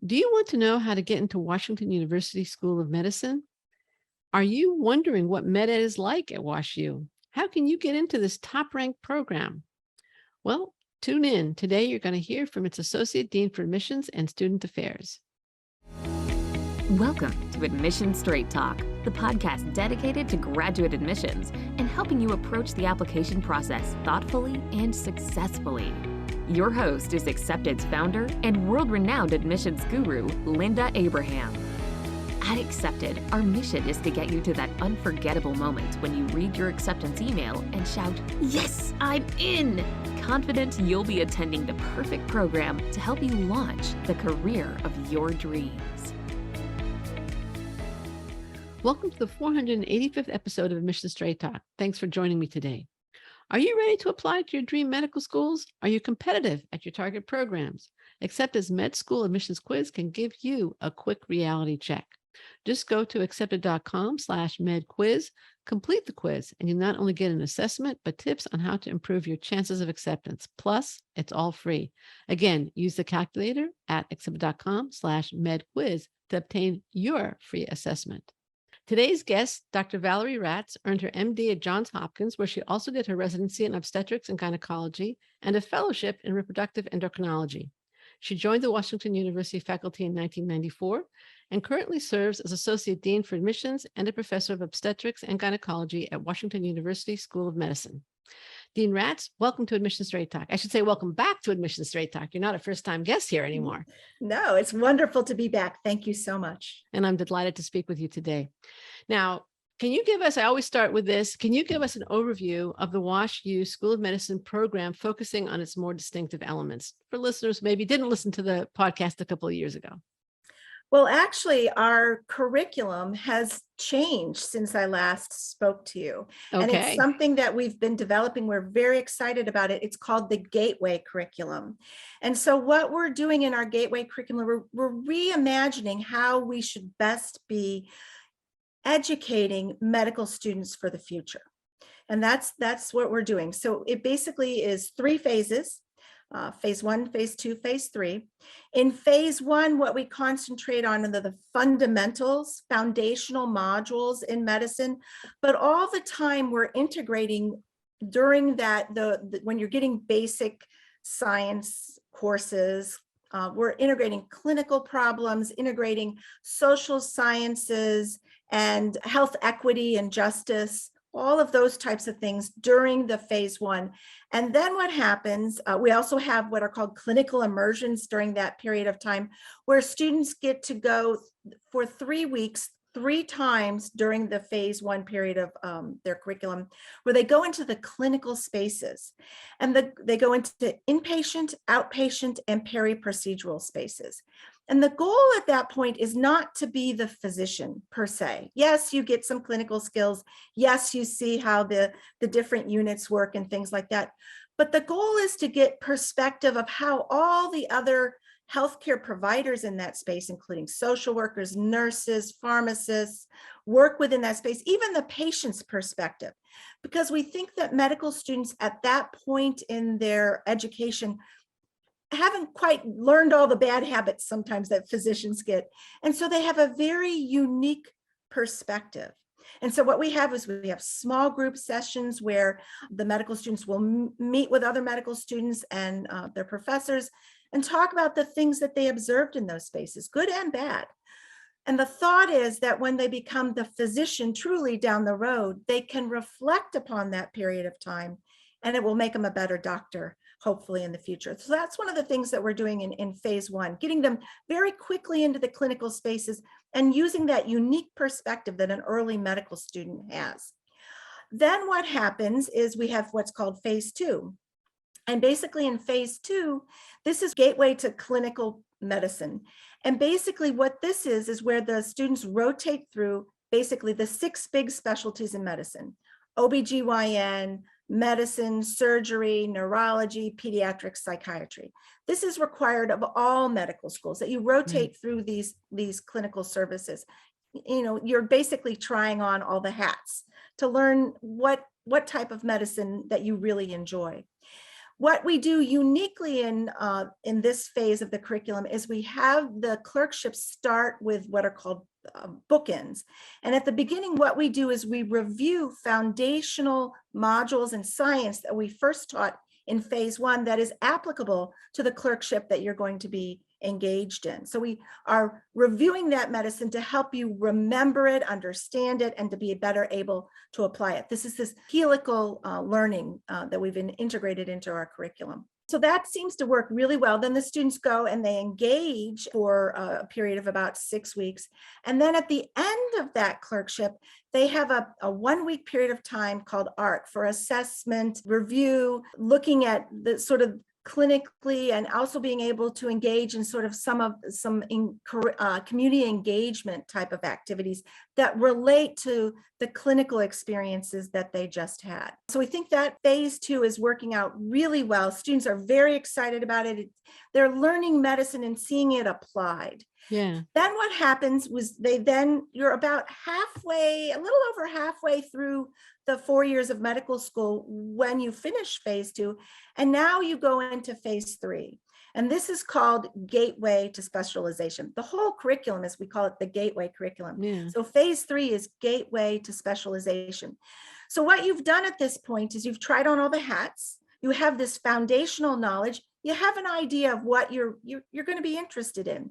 Do you want to know how to get into Washington University School of Medicine? Are you wondering what med ed is like at WashU? How can you get into this top ranked program? Well, tune in. Today, you're going to hear from its Associate Dean for Admissions and Student Affairs. Welcome to Admission Straight Talk, the podcast dedicated to graduate admissions and helping you approach the application process thoughtfully and successfully. Your host is Accepted's founder and world-renowned admissions guru, Linda Abraham. At Accepted, our mission is to get you to that unforgettable moment when you read your acceptance email and shout, "Yes, I'm in!" confident you'll be attending the perfect program to help you launch the career of your dreams. Welcome to the 485th episode of Admission Straight Talk. Thanks for joining me today. Are you ready to apply to your dream medical schools? Are you competitive at your target programs? Accepted's Med School Admissions Quiz can give you a quick reality check. Just go to accepted.com/medquiz, complete the quiz, and you not only get an assessment, but tips on how to improve your chances of acceptance. Plus, it's all free. Again, use the calculator at accepted.com/medquiz to obtain your free assessment. Today's guest, Dr. Valerie Ratts, earned her MD at Johns Hopkins, where she also did her residency in obstetrics and gynecology and a fellowship in reproductive endocrinology. She joined the Washington University faculty in 1994 and currently serves as Associate Dean for Admissions and a Professor of Obstetrics and Gynecology at Washington University School of Medicine. Dean Ratz, welcome to Admission Straight Talk. I should say welcome back to Admission Straight Talk. You're not a first-time guest here anymore. No, it's wonderful to be back. Thank you so much. And I'm delighted to speak with you today. Now, can you give us, I always start with this, can you give us an overview of the WashU School of Medicine program focusing on its more distinctive elements for listeners who maybe didn't listen to the podcast a couple of years ago? Well, actually, our curriculum has changed since I last spoke to you. And it's Okay. something that we've been developing. We're very excited about it. It's called the Gateway Curriculum. And so what we're doing in our Gateway Curriculum, we're reimagining how we should best be educating medical students for the future. And that's what we're doing. So it basically is 3 phases. Phase 1, phase 2, phase 3. In phase 1, what we concentrate on are the fundamentals, foundational modules in medicine, but all the time we're integrating during that, when you're getting basic science courses, we're integrating clinical problems, integrating social sciences and health equity and justice, all of those types of things during the phase 1. And then what happens, we also have what are called clinical immersions during that period of time, where students get to go for 3 weeks, 3 times during the phase 1 period of their curriculum, where they go into the clinical spaces. And they go into inpatient, outpatient, and peri-procedural spaces. And the goal at that point is not to be the physician per se. Yes, you get some clinical skills. Yes, you see how the different units work and things like that. But the goal is to get perspective of how all the other healthcare providers in that space, including social workers, nurses, pharmacists, work within that space, even the patient's perspective. Because we think that medical students at that point in their education haven't quite learned all the bad habits sometimes that physicians get. And so they have a very unique perspective. And so what we have is we have small group sessions where the medical students will meet with other medical students and their professors and talk about the things that they observed in those spaces, good and bad. And the thought is that when they become the physician truly down the road, they can reflect upon that period of time and it will make them a better doctor, hopefully in the future. So that's one of the things that we're doing in phase 1, getting them very quickly into the clinical spaces and using that unique perspective that an early medical student has. Then what happens is we have what's called phase 2. And basically in phase 2, this is gateway to clinical medicine. And basically what this is where the students rotate through basically the 6 big specialties in medicine: OBGYN, medicine, surgery, neurology, pediatrics, psychiatry. This is required of all medical schools, that you rotate through these clinical services. You know, you're basically trying on all the hats to learn what type of medicine that you really enjoy. What we do uniquely in this phase of the curriculum is we have the clerkships start with what are called bookends. And at the beginning, what we do is we review foundational modules in science that we first taught in phase one that is applicable to the clerkship that you're going to be engaged in. So we are reviewing that medicine to help you remember it, understand it, and to be better able to apply it. This is this helical learning that we've integrated into our curriculum. So that seems to work really well. Then the students go and they engage for a period of about 6 weeks. And then at the end of that clerkship, they have a 1 week period of time called ARC for assessment, review, looking at the sort of clinically, and also being able to engage in sort of some community engagement type of activities that relate to the clinical experiences that they just had. So we think that phase two is working out really well. Students are very excited about it. They're learning medicine and seeing it applied. Yeah. Then what happens was you're about halfway, a little over halfway through the 4 years of medical school when you finish phase two. And now you go into phase three. And this is called Gateway to Specialization. The whole curriculum, as we call it, the Gateway curriculum. Yeah. So phase three is Gateway to Specialization. So what you've done at this point is you've tried on all the hats. You have this foundational knowledge. You have an idea of what you're going to be interested in.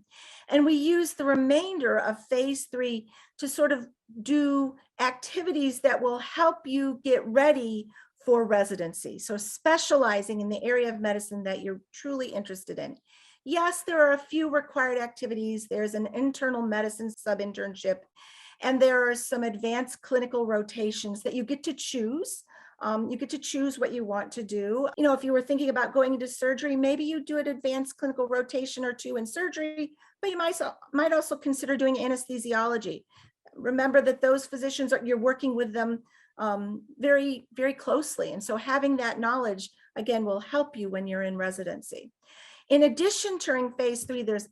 And we use the remainder of phase three to sort of do activities that will help you get ready for residency. So specializing in the area of medicine that you're truly interested in. Yes, there are a few required activities. There's an internal medicine sub-internship, and there are some advanced clinical rotations that you get to choose. You get to choose what you want to do. You know, if you were thinking about going into surgery, maybe you do an advanced clinical rotation or two in surgery, but you might also consider doing anesthesiology. Remember that those physicians, you're working with them very, very closely. And so having that knowledge, again, will help you when you're in residency. In addition, during phase three, there's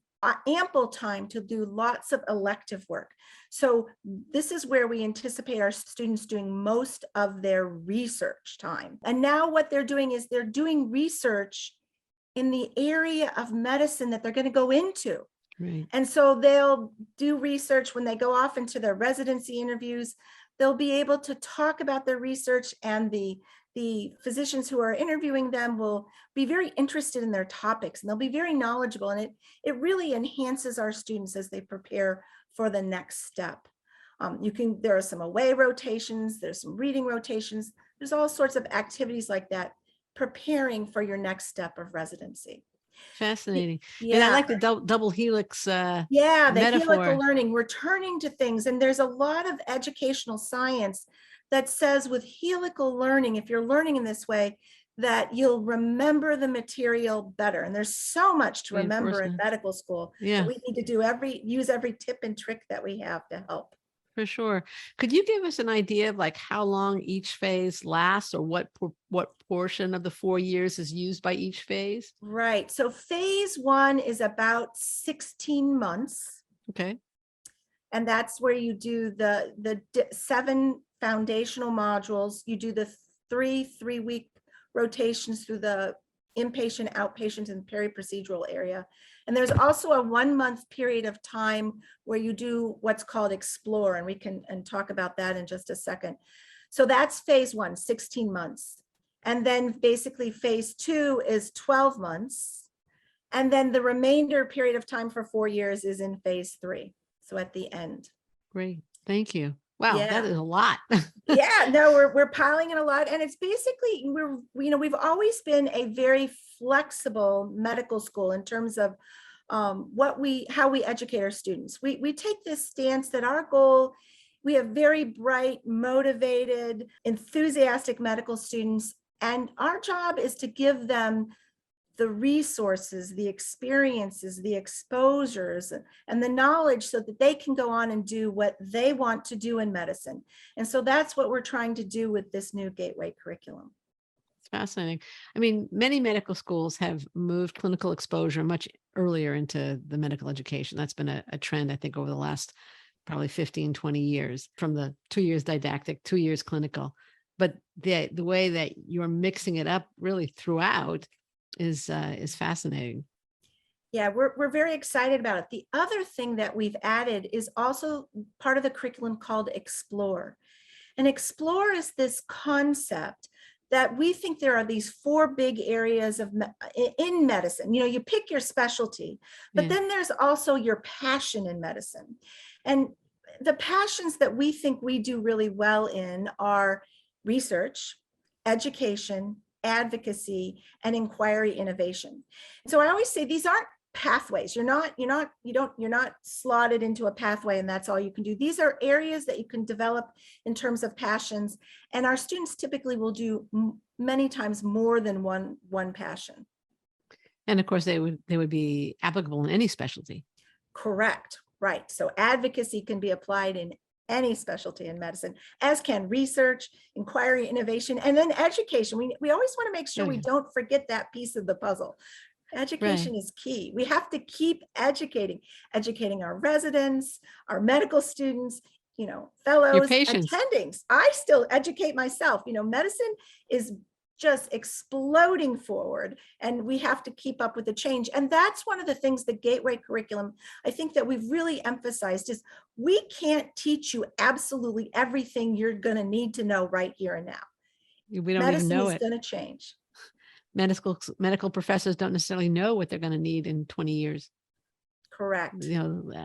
ample time to do lots of elective work. So this is where we anticipate our students doing most of their research time. And now what they're doing is they're doing research in the area of medicine that they're going to go into. Right. And so they'll do research when they go off into their residency interviews. They'll be able to talk about their research, and the physicians who are interviewing them will be very interested in their topics, and they'll be very knowledgeable. And it really enhances our students as they prepare for the next step. There are some away rotations, there's some reading rotations, there's all sorts of activities like that, preparing for your next step of residency. Fascinating. Yeah. And I like the double helix the metaphor. helical learning, returning to things. And there's a lot of educational science that says with helical learning, if you're learning in this way, that you'll remember the material better. And there's so much to remember in medical school. Yeah. That we need to use every tip and trick that we have to help. For sure. Could you give us an idea of like how long each phase lasts, or what portion of the 4 years is used by each phase? Right. So phase one is about 16 months. Okay. And that's where you do the 7 foundational modules. You do the 3-week rotations through the inpatient, outpatient, and peri-procedural area. And there's also a 1 month period of time where you do what's called explore, and we can talk about that in just a second. So that's phase one, 16 months. And then basically phase two is 12 months. And then the remainder period of time for 4 years is in phase three. So at the end. Great. Thank you. Wow, Yeah. that is a lot. Yeah, no, we're piling in a lot. And it's basically, we've always been a very flexible medical school in terms of how we educate our students. We take this stance that our goal, we have very bright, motivated, enthusiastic medical students, and our job is to give them the resources, the experiences, the exposures, and the knowledge so that they can go on and do what they want to do in medicine. And so that's what we're trying to do with this new Gateway curriculum. It's fascinating. I mean, many medical schools have moved clinical exposure much earlier into the medical education. That's been a trend, I think, over the last probably 15, 20 years, from the 2 years didactic, 2 years clinical. but the way that you're mixing it up really throughout is fascinating. Yeah, we're very excited about it. The other thing that we've added is also part of the curriculum called Explore. And Explore is this concept that we think there are these 4 big areas in medicine. You pick your specialty, but Yeah. then there's also your passion in medicine. And the passions that we think we do really well in are research, education, advocacy, and inquiry innovation. So I always say these aren't pathways. You're not slotted into a pathway and that's all you can do. These are areas that you can develop in terms of passions, and our students typically will do many times more than one passion. And of course they would be applicable in any specialty. Correct. Right. So advocacy can be applied in any specialty in medicine, as can research, inquiry, innovation, and then education. We always want to make sure we don't forget that piece of the puzzle. Education is key. We have to keep educating our residents, our medical students, fellows, attendings. I still educate myself. Medicine is just exploding forward, and we have to keep up with the change. And that's one of the things the Gateway curriculum, I think that we've really emphasized, is we can't teach you absolutely everything you're going to need to know right here and now. We don't even know it. Medicine is going to change. Medical professors don't necessarily know what they're going to need in 20 years. Correct.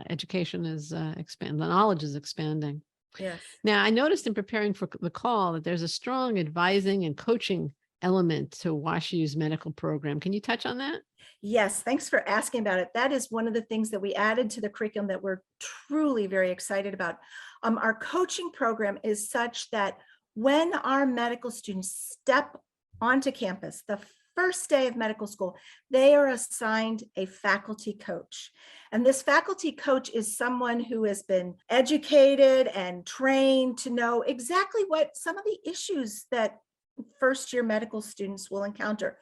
Education is expanding, the knowledge is expanding. Yes. Now, I noticed in preparing for the call that there's a strong advising and coaching element to WashU's medical program. Can you touch on that? Yes, thanks for asking about it. That is one of the things that we added to the curriculum that we're truly very excited about. Our coaching program is such that when our medical students step onto campus, the first day of medical school, they are assigned a faculty coach. And this faculty coach is someone who has been educated and trained to know exactly what some of the issues that first-year medical students will encounter.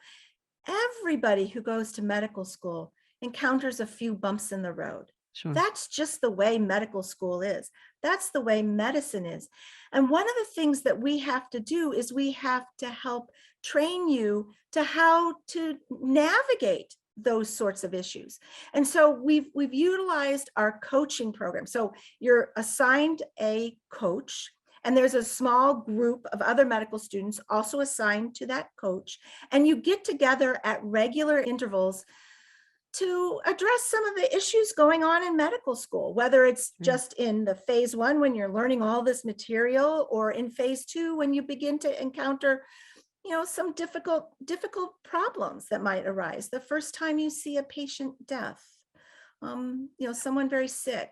Everybody who goes to medical school encounters a few bumps in the road. Sure. That's just the way medical school is. That's the way medicine is. And one of the things that we have to do is we have to help train you to how to navigate those sorts of issues. And so we've utilized our coaching program. So you're assigned a coach, and there's a small group of other medical students also assigned to that coach. And you get together at regular intervals to address some of the issues going on in medical school, whether it's just in the phase 1 when you're learning all this material, or in phase 2 when you begin to encounter some difficult problems that might arise. The first time you see a patient death, someone very sick,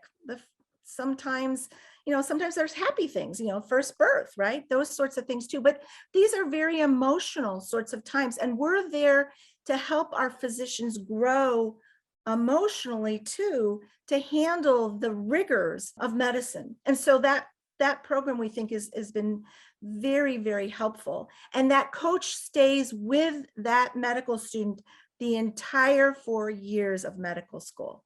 sometimes there's happy things, first birth, right? Those sorts of things too. But these are very emotional sorts of times. And we're there to help our physicians grow emotionally too, to handle the rigors of medicine. And so that program, we think, has been very, very helpful. And that coach stays with that medical student the entire 4 years of medical school.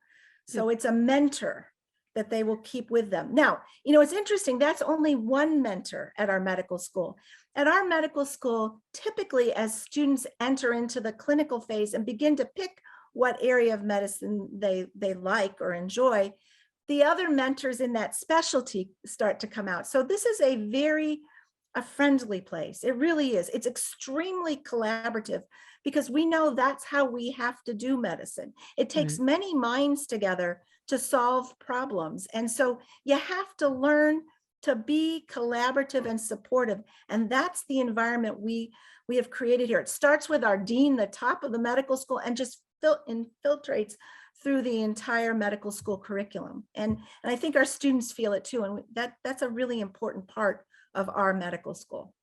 So it's a mentor that they will keep with them. Now, it's interesting, that's only one mentor at our medical school. At our medical school, typically as students enter into the clinical phase and begin to pick what area of medicine they like or enjoy, the other mentors in that specialty start to come out. So this is a friendly place. It really is. It's extremely collaborative, because we know that's how we have to do medicine. It takes many minds together to solve problems. And so you have to learn to be collaborative and supportive. And that's the environment we have created here. It starts with our dean, the top of the medical school, and just infiltrates through the entire medical school curriculum. And I think our students feel it too. And that's a really important part of our medical school.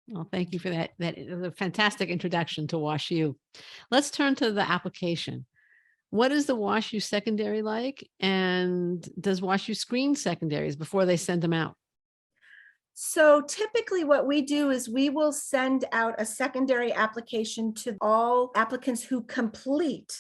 Well, thank you for that. That is a fantastic introduction to WashU. Let's turn to the application. What is the WashU secondary like? And does WashU screen secondaries before they send them out? So typically what we do is we will send out a secondary application to all applicants who complete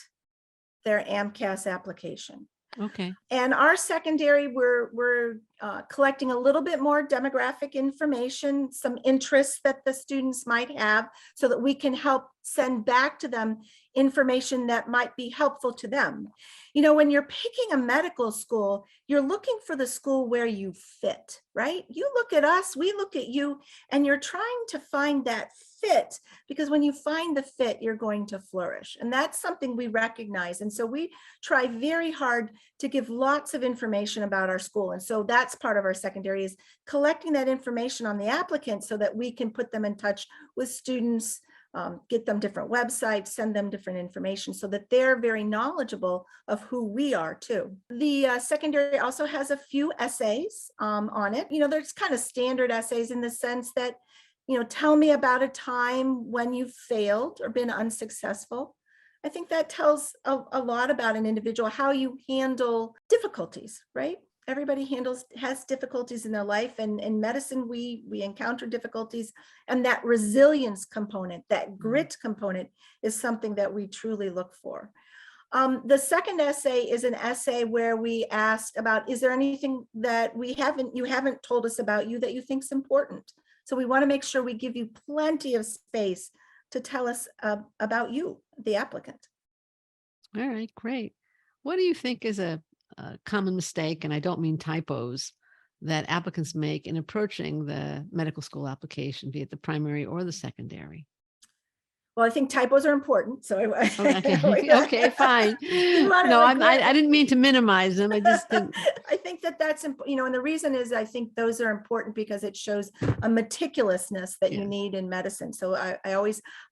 their AMCAS application. Okay. And our secondary, we're collecting a little bit more demographic information, some interests that the students might have, so that we can help send back to them information that might be helpful to them. You know, when you're picking a medical school, you're looking for the school where you fit, right? You look at us, we look at you, and you're trying to find that fit, because when you find the fit, you're going to flourish. And that's something we recognize. And so we try very hard to give lots of information about our school. And so that's part of our secondary, is collecting that information on the applicants so that we can put them in touch with students, get them different websites, send them different information so that they're very knowledgeable of who we are too. The secondary also has a few essays on it. You know, there's kind of standard essays in the sense that, you know, tell me about a time when you failed or been unsuccessful. I think that tells a lot about an individual, how you handle difficulties, right? Everybody has difficulties in their life, and in medicine, we encounter difficulties, and that resilience component, that grit component, is something that we truly look for. The second essay is an essay where we ask about, is there anything that you haven't told us about you that you think is important? So we want to make sure we give you plenty of space to tell us about you, the applicant. All right, great. What do you think is a common mistake, and I don't mean typos, that applicants make in approaching the medical school application, be it the primary or the secondary? Well, I think typos are important. So Okay, fine. No, I didn't mean to minimize them. I just didn't. I think that's important, you know, and the reason is I think those are important because it shows a meticulousness that you need in medicine. So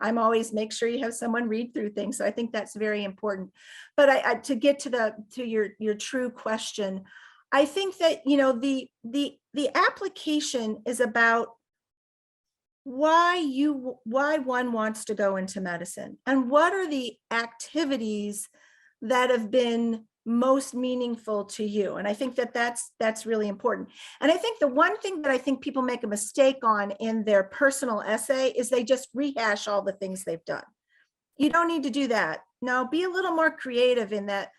I'm always make sure you have someone read through things. So I think that's very important. But to get to your true question, I think that, you know, the application is about why one wants to go into medicine, and what are the activities that have been most meaningful to you. And I think that that's really important. And I think the one thing that I think people make a mistake on in their personal essay is they just rehash all the things they've done. You don't need to do that. No, be a little more creative in that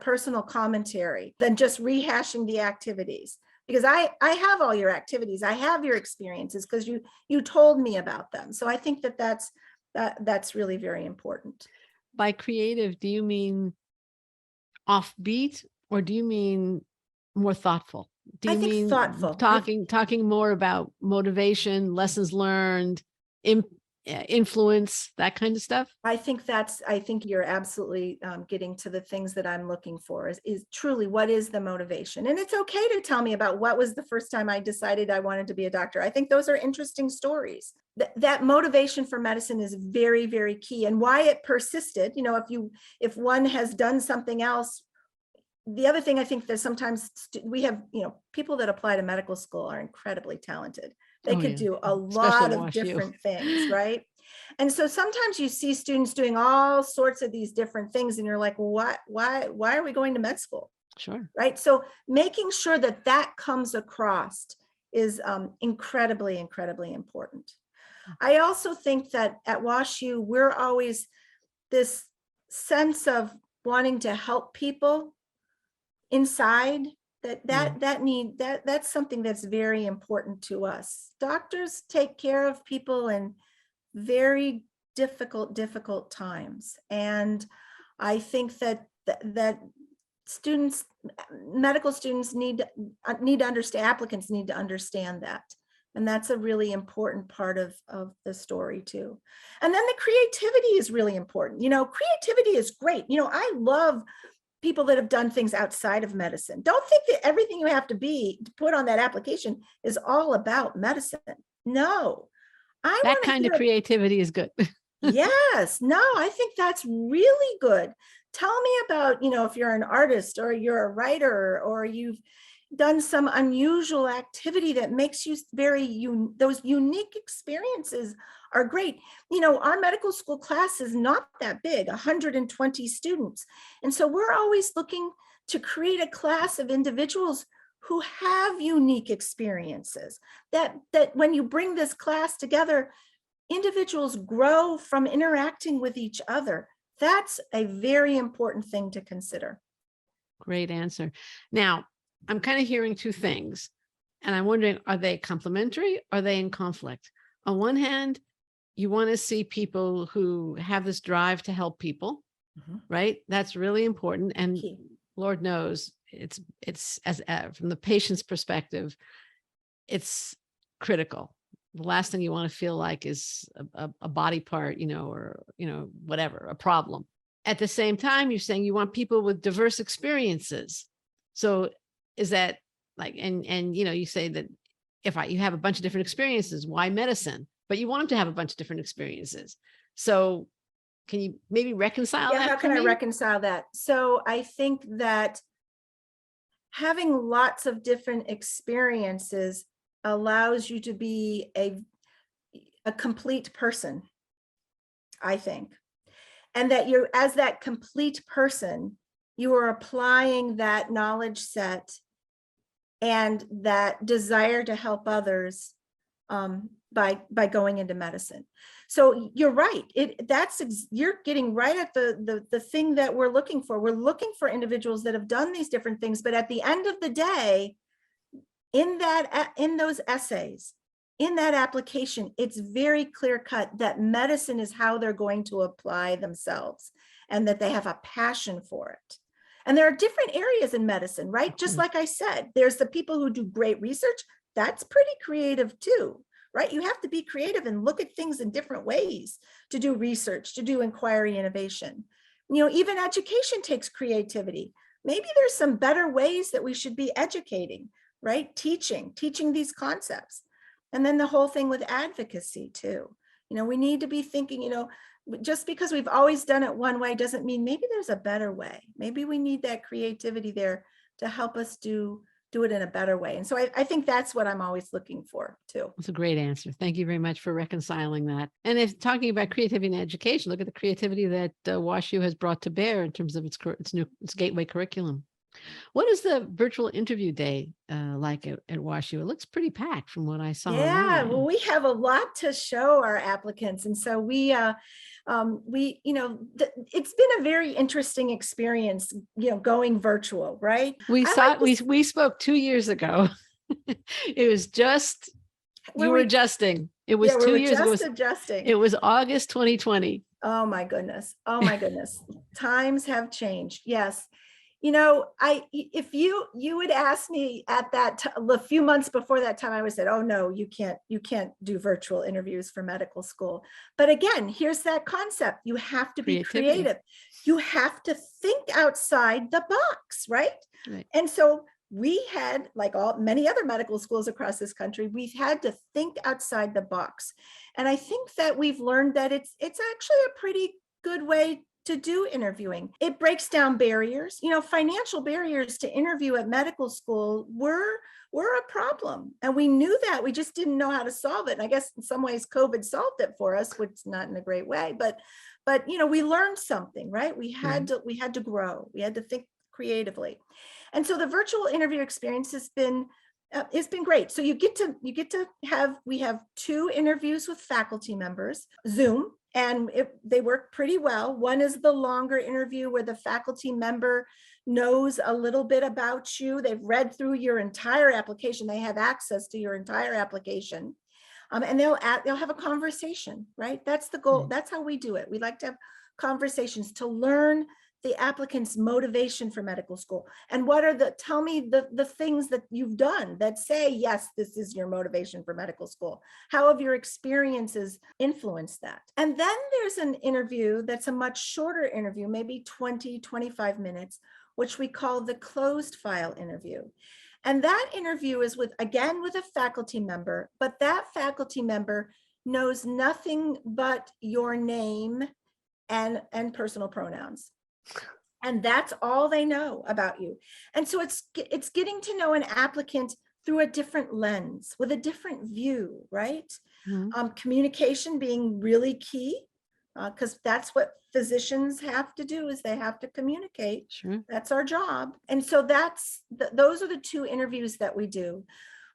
personal commentary than just rehashing the activities. Because I have all your activities, I have your experiences, because you told me about them. So I think that's really very important. By creative, do you mean offbeat, or do you mean more thoughtful? Do you mean thoughtful? Talking more about motivation, lessons learned, influence, that kind of stuff? I think you're absolutely getting to the things that I'm looking for, is truly what is the motivation. And it's okay to tell me about what was the first time I decided I wanted to be a doctor. I think those are interesting stories. That motivation for medicine is very, very key, and why it persisted. You know, if one has done something else. The other thing I think that sometimes we have, you know, people that apply to medical school are incredibly talented. They could do a lot of different things, right? And so sometimes you see students doing all sorts of these different things, and you're like, why are we going to med school? Sure. Right. So making sure that comes across is incredibly, incredibly important. I also think that at WashU, we're always this sense of wanting to help people inside. That's something that's very important to us. Doctors take care of people in very difficult times, and I think that medical students need to understand, applicants need to understand that, and that's a really important part of the story too. And then the creativity is really important. You know, creativity is great. You know, I love people that have done things outside of medicine. Don't think that everything you have to put on that application is all about medicine. No. That kind of creativity is good. Yes. No, I think that's really good. Tell me about, you know, if you're an artist or you're a writer or you've done some unusual activity that makes you those unique experiences are great. You know, our medical school class is not that big, 120 students. And so we're always looking to create a class of individuals who have unique experiences, that when you bring this class together, individuals grow from interacting with each other. That's a very important thing to consider. Great answer. Now, I'm kind of hearing two things. And I'm wondering, are they complementary? Are they in conflict? On one hand, you want to see people who have this drive to help people, Mhm. right? That's really important. And Key. Lord knows it's as from the patient's perspective, it's critical. The last thing you want to feel like is a body part, or, whatever, a problem. At the same time, you're saying you want people with diverse experiences. So is that like, and, you say that you have a bunch of different experiences, why medicine? But you want them to have a bunch of different experiences. So can you maybe reconcile Yeah, that how for can I me? reconcile that? So I think that having lots of different experiences allows you to be a complete person, I think. And that you're, as that complete person, you are applying that knowledge set and that desire to help others by going into medicine. So you're right. You're getting right at the thing that we're looking for. We're looking for individuals that have done these different things, but at the end of the day, in those essays, in that application, it's very clear cut that medicine is how they're going to apply themselves and that they have a passion for it. And there are different areas in medicine, right? Just like I said, there's the people who do great research. That's pretty creative too, right? You have to be creative and look at things in different ways to do research, to do inquiry innovation. Even education takes creativity. Maybe there's some better ways that we should be educating, right? Teaching these concepts. And then the whole thing with advocacy too. We need to be thinking, just because we've always done it one way doesn't mean maybe there's a better way. Maybe we need that creativity there to help us do it in a better way. And so I think that's what I'm always looking for too. That's a great answer. Thank you very much for reconciling that. And if talking about creativity in education, look at the creativity that WashU has brought to bear in terms of its gateway curriculum. What is the virtual interview day like at WashU? It looks pretty packed from what I saw. Yeah, online. well, we have a lot to show our applicants. And so it's been a very interesting experience, going virtual, right? We I saw like this- we spoke 2 years ago. It was just you were adjusting. It was yeah, we 2 were years ago. just adjusting. It was August 2020. Oh my goodness. Oh my goodness. Times have changed. Yes. If you would ask me at that a few months before that time, I would have said, oh no, you can't do virtual interviews for medical school. But again, here's that concept. You have to be creative. You have to think outside the box, right? And so we had, like many other medical schools across this country, we've had to think outside the box. And I think that we've learned that it's actually a pretty good way to do interviewing. It breaks down barriers. Financial barriers to interview at medical school were a problem. And we knew that, we just didn't know how to solve it. And I guess in some ways COVID solved it for us, which is not in a great way, but we learned something, right? We had to grow. We had to think creatively. And so the virtual interview experience has been it's been great. So we have 2 interviews with faculty members, Zoom, and they work pretty well. One is the longer interview where the faculty member knows a little bit about you. They've read through your entire application. They have access to your entire application. And they'll have a conversation, right? That's the goal. That's how we do it. We like to have conversations to learn the applicant's motivation for medical school. And tell me the things that you've done that say, yes, this is your motivation for medical school. How have your experiences influenced that? And then there's an interview that's a much shorter interview, maybe 20, 25 minutes, which we call the closed file interview. And that interview is with a faculty member, but that faculty member knows nothing but your name and personal pronouns. And that's all they know about you. And so it's getting to know an applicant through a different lens, with a different view, right? Communication being really key, because that's what physicians have to do, is they have to communicate. Sure. That's our job. And so those are the 2 interviews that we do.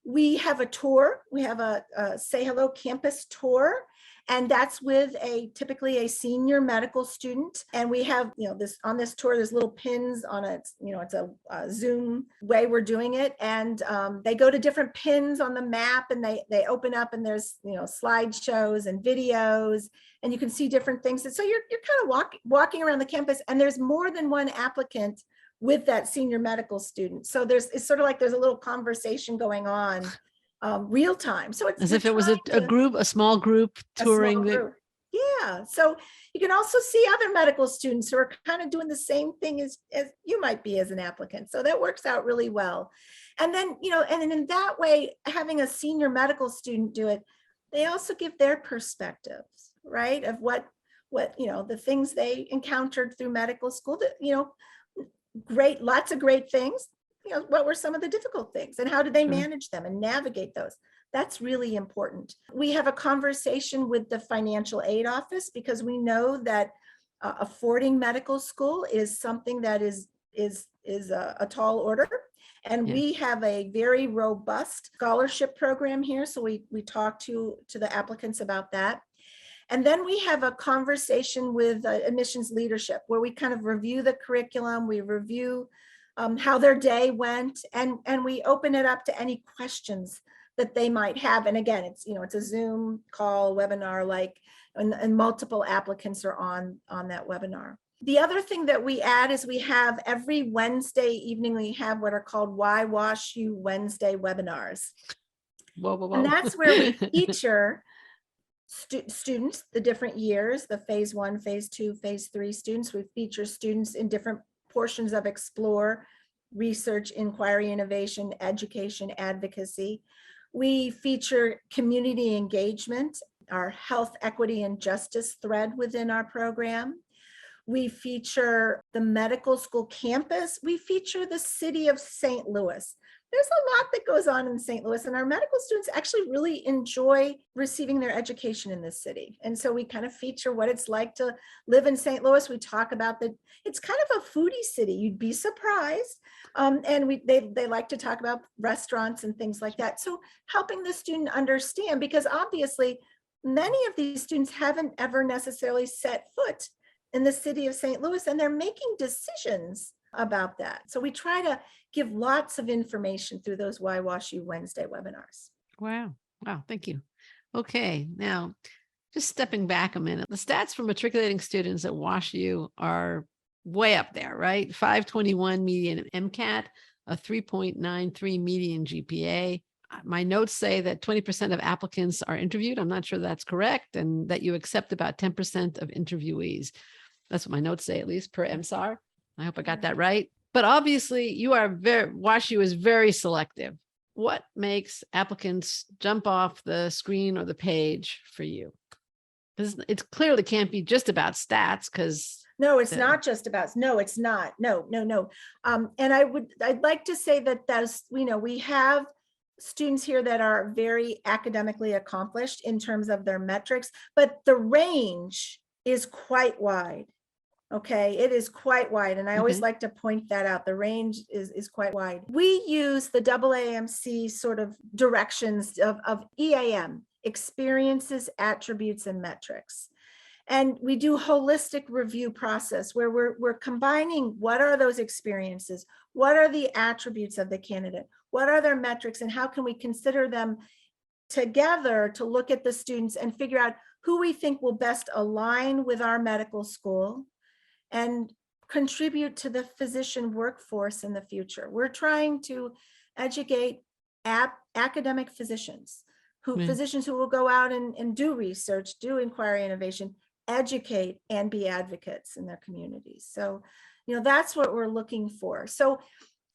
We have a tour. We have a Say Hello campus tour. And that's with typically a senior medical student. And we have, this on this tour, there's little pins on it. It's a Zoom way we're doing it. And they go to different pins on the map, and they open up, and there's, slideshows and videos, and you can see different things. And so you're kind of walking around the campus, and there's more than one applicant with that senior medical student. So it's sort of like there's a little conversation going on real time. So it's as if it was a small group touring. Yeah. So you can also see other medical students who are kind of doing the same thing as you might be as an applicant. So that works out really well. And then, and then in that way, having a senior medical student do it, they also give their perspectives, right? Of what, the things they encountered through medical school that, lots of great things. What were some of the difficult things, and how did they manage them and navigate those? That's really important. We have a conversation with the financial aid office, because we know that affording medical school is something that is a tall order. And we have a very robust scholarship program here. So we talk to the applicants about that. And then we have a conversation with admissions leadership, where we kind of review the curriculum, we review how their day went, and we open it up to any questions that they might have. And again, it's a Zoom call, webinar, and multiple applicants are on that webinar. The other thing that we add is we have every Wednesday evening, we have what are called WashU Wednesday webinars. Whoa. And that's where we feature students, the different years, the phase 1, phase 2, phase 3 students. We feature students in different portions of Explore, research, inquiry, innovation, education, advocacy. We feature community engagement, our health, equity, and justice thread within our program. We feature the medical school campus. We feature the city of St. Louis. There's a lot that goes on in St. Louis, and our medical students actually really enjoy receiving their education in this city. And so we kind of feature what it's like to live in St. Louis. We talk about it's kind of a foodie city. You'd be surprised. And they like to talk about restaurants and things like that. So helping the student understand, because obviously many of these students haven't ever necessarily set foot in the city of St. Louis, and they're making decisions about that. So we try to give lots of information through those WashU Wednesday webinars. Wow. Thank you. Okay. Now, just stepping back a minute, the stats for matriculating students at WashU are way up there, right? 521 median MCAT, a 3.93 median GPA. My notes say that 20% of applicants are interviewed. I'm not sure that's correct, and that you accept about 10% of interviewees. That's what my notes say, at least per MSAR. I hope I got that right. But obviously, WashU is very selective. What makes applicants jump off the screen or the page for you? Because it clearly can't be just about stats, because no, it's not just about, no, it's not. No. And I'd like to say that we have students here that are very academically accomplished in terms of their metrics, but the range is quite wide. Okay, it is quite wide. And I always like to point that out. The range is quite wide. We use the AAMC sort of directions of EAM, experiences, attributes, and metrics. And we do holistic review process where we're combining what are those experiences, what are the attributes of the candidate, what are their metrics, and how can we consider them together to look at the students and figure out who we think will best align with our medical school and contribute to the physician workforce in the future. We're trying to educate academic physicians, physicians who will go out and do research, do inquiry innovation, educate, and be advocates in their communities. So, that's what we're looking for. So,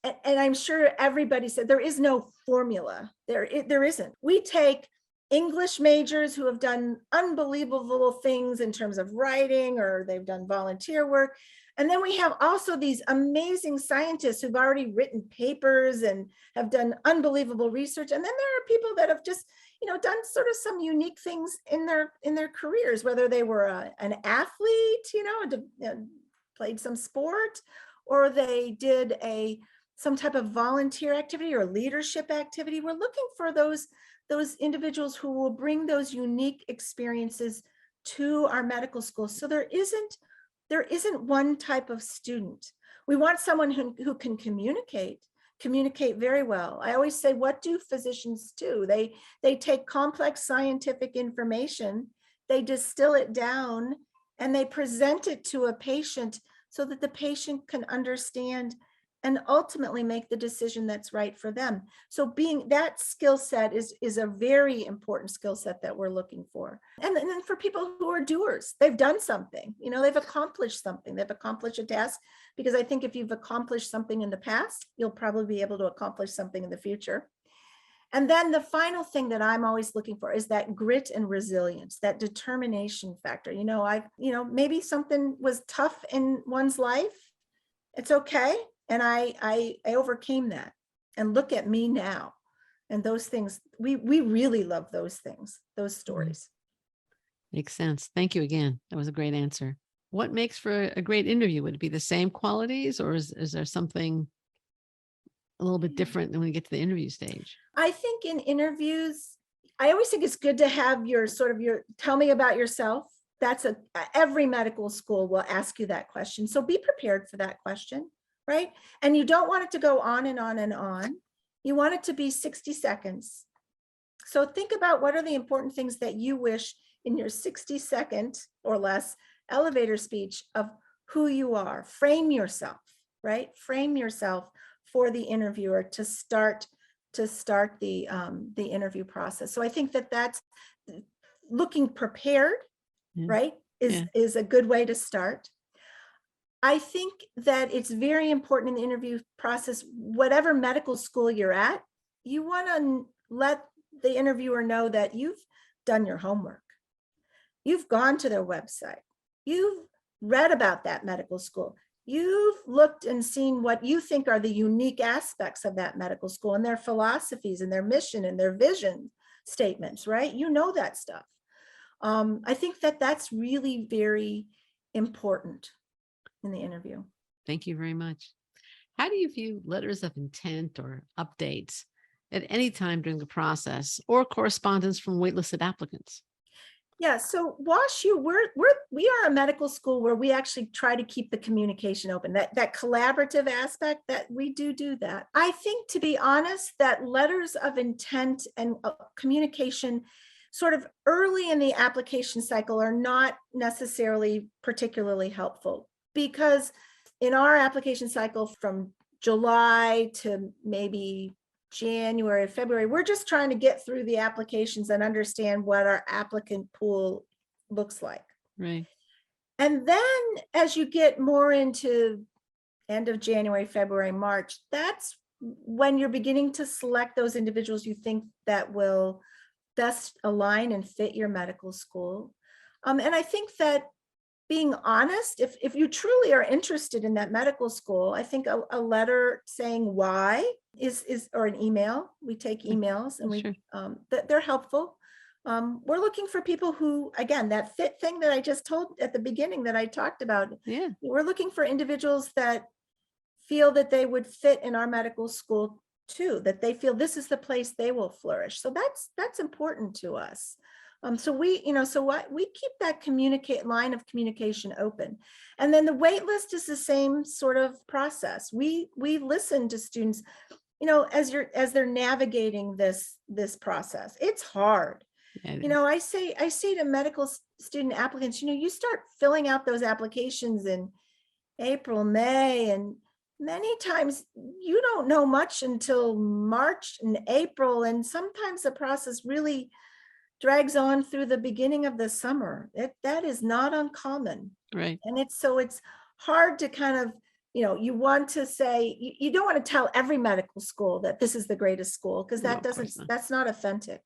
and I'm sure everybody said there is no formula. There isn't. We take English majors who have done unbelievable things in terms of writing, or they've done volunteer work. And then we have also these amazing scientists who've already written papers and have done unbelievable research. And then there are people that have just, done sort of some unique things in their careers, whether they were an athlete, played some sport, or they did a some type of volunteer activity or leadership activity. We're looking for those individuals who will bring those unique experiences to our medical school. So there isn't one type of student. We want someone who can communicate very well. I always say, what do physicians do? They take complex scientific information, they distill it down, and they present it to a patient so that the patient can understand and ultimately make the decision that's right for them. So being that skill set is a very important skill set that we're looking for. And then for people who are doers, they've done something, they've accomplished something, they've accomplished a task, because I think if you've accomplished something in the past, you'll probably be able to accomplish something in the future. And then the final thing that I'm always looking for is that grit and resilience, that determination factor. Maybe something was tough in one's life. It's okay. And I overcame that, and look at me now. And those things, we really love those things, those stories. Makes sense. Thank you again. That was a great answer. What makes for a great interview? Would it be the same qualities, or is there something a little bit different when we get to the interview stage? I think in interviews, I always think it's good to have your tell me about yourself. That's every medical school will ask you that question. So be prepared for that question. Right? And you don't want it to go on and on and on. You want it to be 60 seconds. So think about what are the important things that you wish in your 60-second or less elevator speech of who you are. Frame yourself, right? Frame yourself for the interviewer to start the interview process. So I think that's looking prepared, right? Is a good way to start. I think that it's very important in the interview process, whatever medical school you're at, you want to let the interviewer know that you've done your homework. You've gone to their website. You've read about that medical school. You've looked and seen what you think are the unique aspects of that medical school and their philosophies and their mission and their vision statements, right? You know that stuff. I think that's really very important in the interview. Thank you very much. How do you view letters of intent or updates at any time during the process, or correspondence from waitlisted applicants? Yeah, so WashU, we are a medical school where we actually try to keep the communication open, that collaborative aspect, that we do that. I think, to be honest, that letters of intent and communication sort of early in the application cycle are not necessarily particularly helpful, because in our application cycle from July to maybe January, February, we're just trying to get through the applications and understand what our applicant pool looks like. Right. And then as you get more into end of January, February, March, that's when you're beginning to select those individuals you think that will best align and fit your medical school. And I think that being honest, if you truly are interested in that medical school, I think a letter saying why is or an email. We take emails, and they're helpful. We're looking for people who, again, that fit thing that I just told at the beginning that I talked about. Yeah. We're looking for individuals that feel that they would fit in our medical school too, that they feel this is the place they will flourish. So that's important to us. So we keep that line of communication open. And then the wait list is the same sort of process. We listen to students, as they're navigating this process. It's hard. Yeah, I say to medical student applicants, you start filling out those applications in April, May, and many times you don't know much until March and April. And sometimes the process really drags on through the beginning of the summer. That is not uncommon. Right. And it's hard to kind of, you want to say, you don't want to tell every medical school that this is the greatest school, because that's not authentic.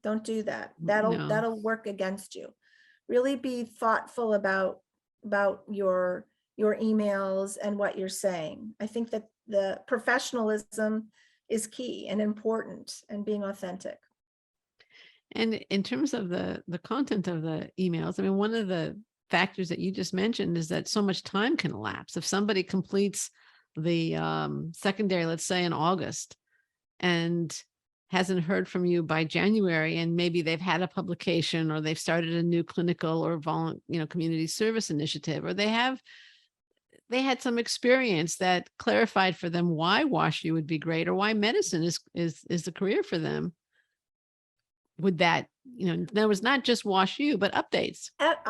Don't do that. That'll work against you. Really be thoughtful about your emails and what you're saying. I think that the professionalism is key and important, and being authentic. And in terms of the content of the emails, I mean, one of the factors that you just mentioned is that so much time can elapse. If somebody completes the secondary, let's say in August, and hasn't heard from you by January, and maybe they've had a publication or they've started a new clinical or community service initiative, or they had some experience that clarified for them why WashU would be great or why medicine is the career for them. Would that, there was not just WashU, but updates.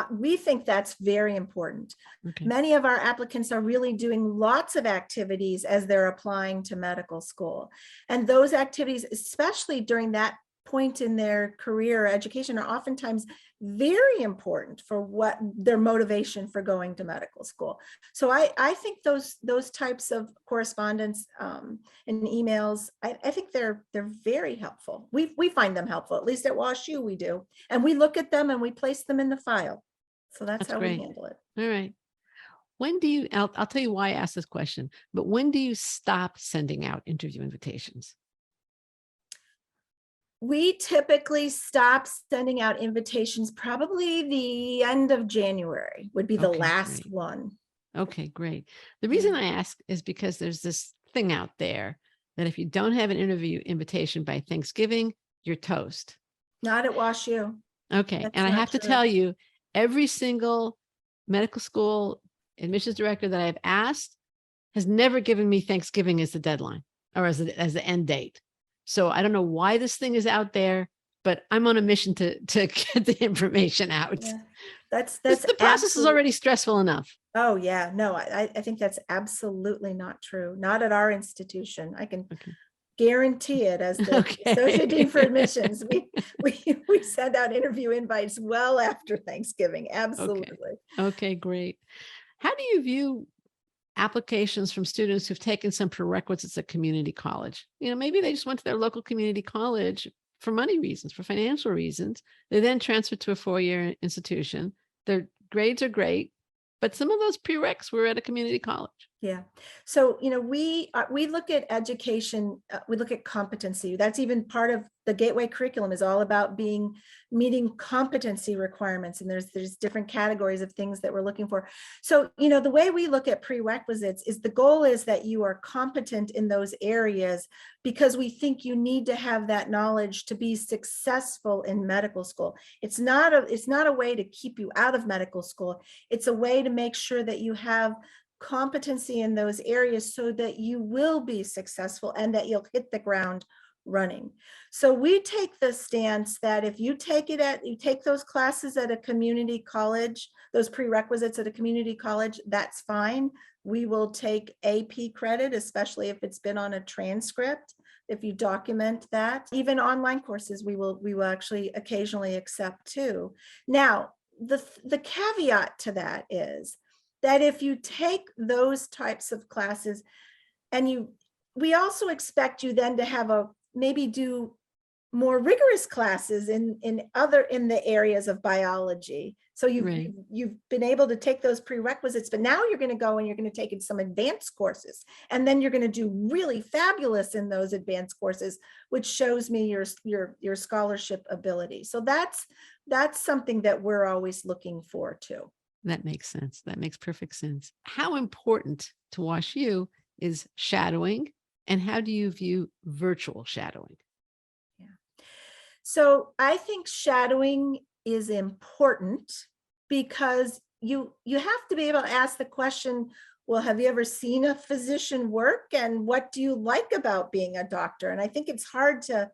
We think that's very important. Okay. Many of our applicants are really doing lots of activities as they're applying to medical school. And those activities, especially during that point in their career or education, are oftentimes very important for what their motivation for going to medical school. So I think those types of correspondence and emails, I think they're very helpful. We find them helpful, at least at WashU we do. And we look at them and we place them in the file. So that's how great. we handle it. All right. When do you, I'll tell you why I asked this question, but when do you stop sending out interview invitations? We typically stop sending out invitations, probably the end of January would be the last great. one. Okay, great. The reason I ask is because there's this thing out there that if you don't have an interview invitation by Thanksgiving, you're toast. Not at WashU. Okay. That's And I not have to true. tell you, every single medical school admissions director that I've asked has never given me Thanksgiving as the deadline or as the end date. So I don't know why this thing is out there, but I'm on a mission to get the information out. Yeah, that's The process is already stressful enough. Oh yeah, no, I think that's absolutely not true. Not at our institution. I can guarantee it as the Associate Dean for Admissions. We send out interview invites well after Thanksgiving. Absolutely. Okay, great. How do you view applications from students who've taken some prerequisites at community college? Maybe they just went to their local community college for money reasons, for financial reasons. They then transferred to a four-year institution. Their grades are great, but some of those prereqs were at a community college. Yeah. So, we look at education, we look at competency. That's even part of the Gateway curriculum, is all about meeting competency requirements. And there's different categories of things that we're looking for. So, the way we look at prerequisites is the goal is that you are competent in those areas because we think you need to have that knowledge to be successful in medical school. It's not a way to keep you out of medical school. It's a way to make sure that you have competency in those areas so that you will be successful and that you'll hit the ground running. So we take the stance that if you take those classes at a community college, those prerequisites at a community college, that's fine. We will take AP credit, especially if it's been on a transcript, if you document that. Even online courses, we will actually occasionally accept too. Now, the caveat to that is that if you take those types of classes and we also expect you then to have maybe do more rigorous classes in the areas of biology. So you've been able to take those prerequisites, but now you're going to go and you're going to take some advanced courses, and then you're going to do really fabulous in those advanced courses, which shows me your scholarship ability. So that's something that we're always looking for too. That makes sense. That makes perfect sense. How important to WashU is shadowing, and how do you view virtual shadowing? Yeah. So I think shadowing is important because you have to be able to ask the question, well, have you ever seen a physician work, and what do you like about being a doctor? And I think it's hard to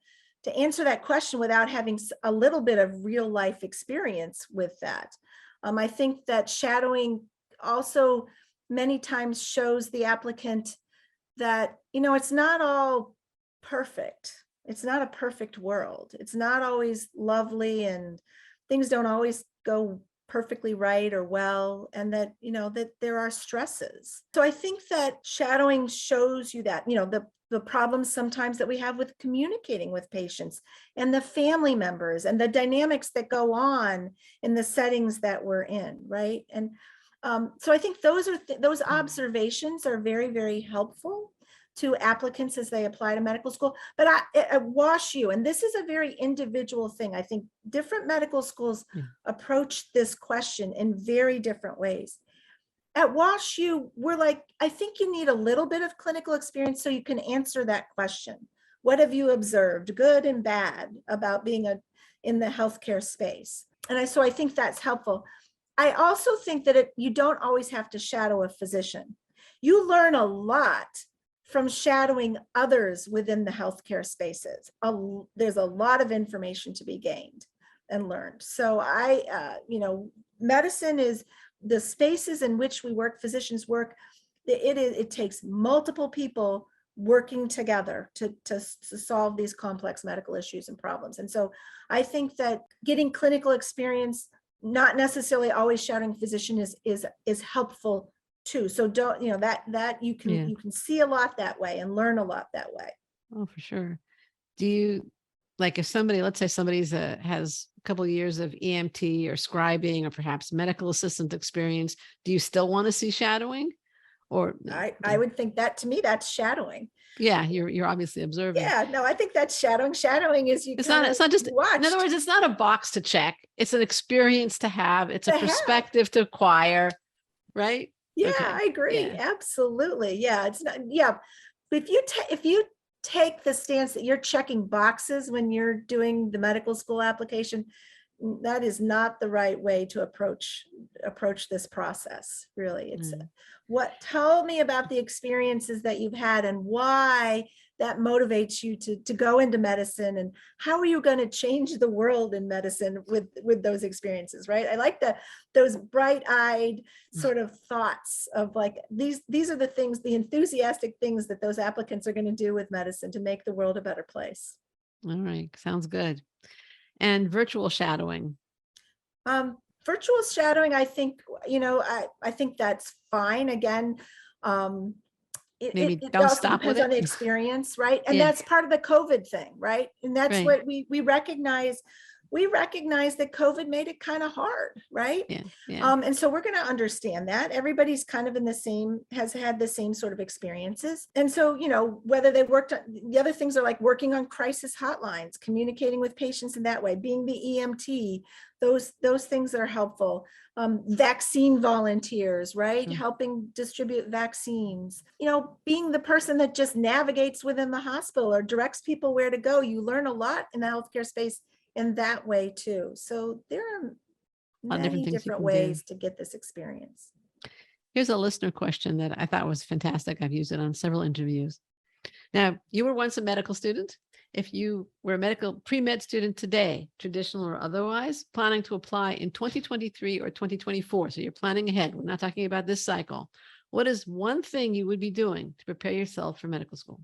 answer that question without having a little bit of real life experience with that. I think that shadowing also many times shows the applicant that, it's not all perfect. It's not a perfect world. It's not always lovely, and things don't always go perfectly right or well, and that, that there are stresses. So I think that shadowing shows you that, the problems sometimes that we have with communicating with patients and the family members and the dynamics that go on in the settings that we're in, right? And so I think those observations are very, very helpful to applicants as they apply to medical school. But at WashU, and this is a very individual thing, I think different medical schools approach this question in very different ways. At WashU, we're like, I think you need a little bit of clinical experience so you can answer that question. What have you observed, good and bad, about being in the healthcare space? And so I think that's helpful. I also think that you don't always have to shadow a physician. You learn a lot from shadowing others within the healthcare spaces. There's a lot of information to be gained and learned. So medicine is the spaces in which we work, physicians work. It takes multiple people working together to solve these complex medical issues and problems. And so I think that getting clinical experience, not necessarily always shadowing physician, is helpful too. So don't, that you can see a lot that way and learn a lot that way. Oh, for sure. Do you, like, if somebody, let's say somebody's has a couple of years of EMT or scribing or perhaps medical assistant experience, do you still want to see shadowing? Or I would think that, to me, that's shadowing. Yeah, you're obviously observing. Yeah, no, I think that's shadowing. Shadowing is it's not just watched. In other words, it's not a box to check. It's an experience to have. It's a perspective to acquire, right? Yeah, okay. I agree. Yeah. Absolutely. Yeah, it's not. Yeah, but if you take the stance that you're checking boxes when you're doing the medical school application, that is not the right way to approach this process. Really, it's tell me about the experiences that you've had and why that motivates you to go into medicine, and how are you going to change the world in medicine with those experiences, right? I like those bright-eyed sort of thoughts of like, these are the things, the enthusiastic things that those applicants are going to do with medicine to make the world a better place. All right, sounds good. And virtual shadowing. Virtual shadowing, I think, I think that's fine. Again, maybe it don't also stop depends with it on the experience, right? And that's part of the COVID thing, right? And that's what we recognize. We recognize that COVID made it kind of hard, right? And so we're going to understand that everybody's kind of has had the same sort of experiences. And so, whether they worked on the other things, are like working on crisis hotlines, communicating with patients in that way, being the EMT, those things are helpful. Vaccine volunteers, right? Helping distribute vaccines, being the person that just navigates within the hospital or directs people where to go. You learn a lot in the healthcare space in that way too. So there are many different ways to get this experience. Here's a listener question that I thought was fantastic. I've used it on several interviews. Now, you were once a medical student. If you were a medical pre-med student today, traditional or otherwise, planning to apply in 2023 or 2024, so you're planning ahead, we're not talking about this cycle, what is one thing you would be doing to prepare yourself for medical school?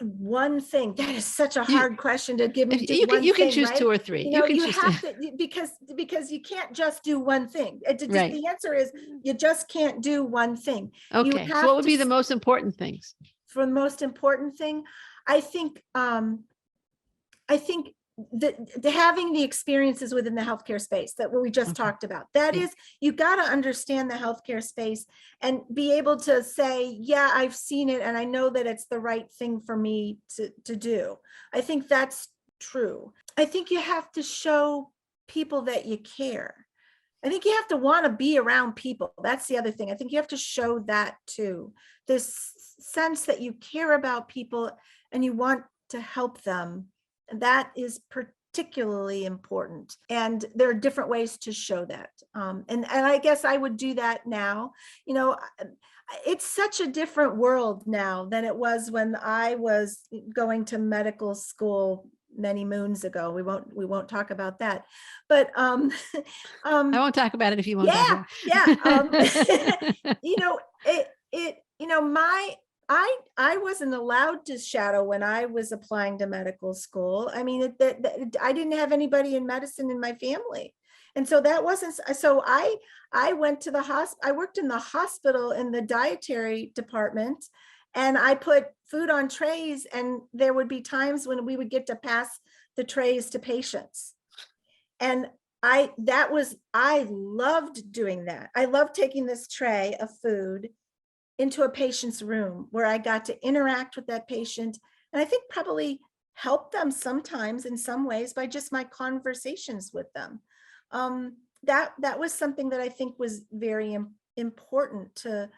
One thing, that is such a hard question to give me. You can choose two or three. You have to, because you can't just do one thing. The answer is you just can't do one thing. Okay. So what would be the most important things? For the most important thing, I think the having the experiences within the healthcare space that we just talked about, that is, you got to understand the healthcare space and be able to say, yeah, I've seen it and I know that it's the right thing for me to do. I think that's true. I think you have to show people that you care. I think you have to want to be around people. That's the other thing. I think you have to show that too. This sense that you care about people and you want to help them. That is particularly important. And there are different ways to show that. And I guess I would do that now. It's such a different world now than it was when I was going to medical school many moons ago. We won't talk about that. But I won't talk about it if you won't. I wasn't allowed to shadow when I was applying to medical school. I mean, I didn't have anybody in medicine in my family. And so that wasn't, so I went to the hospital. I worked in the hospital in the dietary department, and I put food on trays, and there would be times when we would get to pass the trays to patients. And I loved doing that. I loved taking this tray of food into a patient's room where I got to interact with that patient. And I think probably help them sometimes in some ways by just my conversations with them. That was something that I think was very important to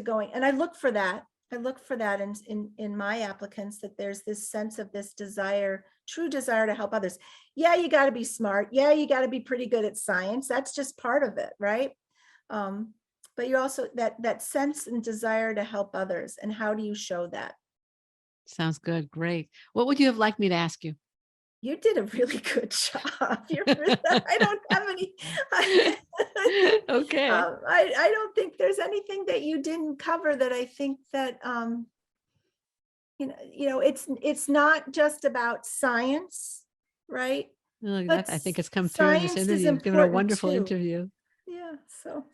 going. And I look for that. I look for that in my applicants, that there's this sense of this desire, true desire to help others. Yeah, you got to be smart. Yeah, you got to be pretty good at science. That's just part of it, right? But you also that sense and desire to help others. And how do you show that? Sounds good. Great. What would you have liked me to ask you? You did a really good job. I don't have any. Okay. I don't think there's anything that you didn't cover that I think that it's not just about science, right? Look, But I think it's come through in this science is interview. You've given a important wonderful too. interview. Yeah. So,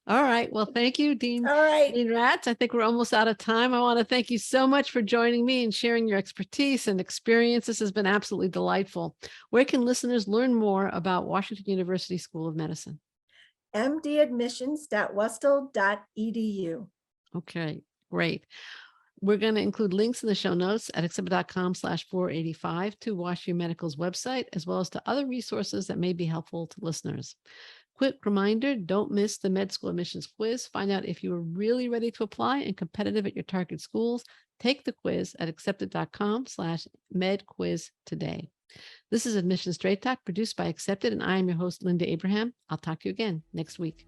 All right. Well, thank you, Dean. all right. Dean Ratz. I think we're almost out of time. I want to thank you so much for joining me and sharing your expertise and experience. This has been absolutely delightful. Where can listeners learn more about Washington University School of Medicine? mdadmissions.wustl.edu. Okay, great. We're going to include links in the show notes at accepted.com/485 to WashU Medical's website, as well as to other resources that may be helpful to listeners. Quick reminder, don't miss the med school admissions quiz. Find out if you are really ready to apply and competitive at your target schools. Take the quiz at accepted.com/medquiz today. This is Admission Straight Talk, produced by Accepted, and I am your host, Linda Abraham. I'll talk to you again next week.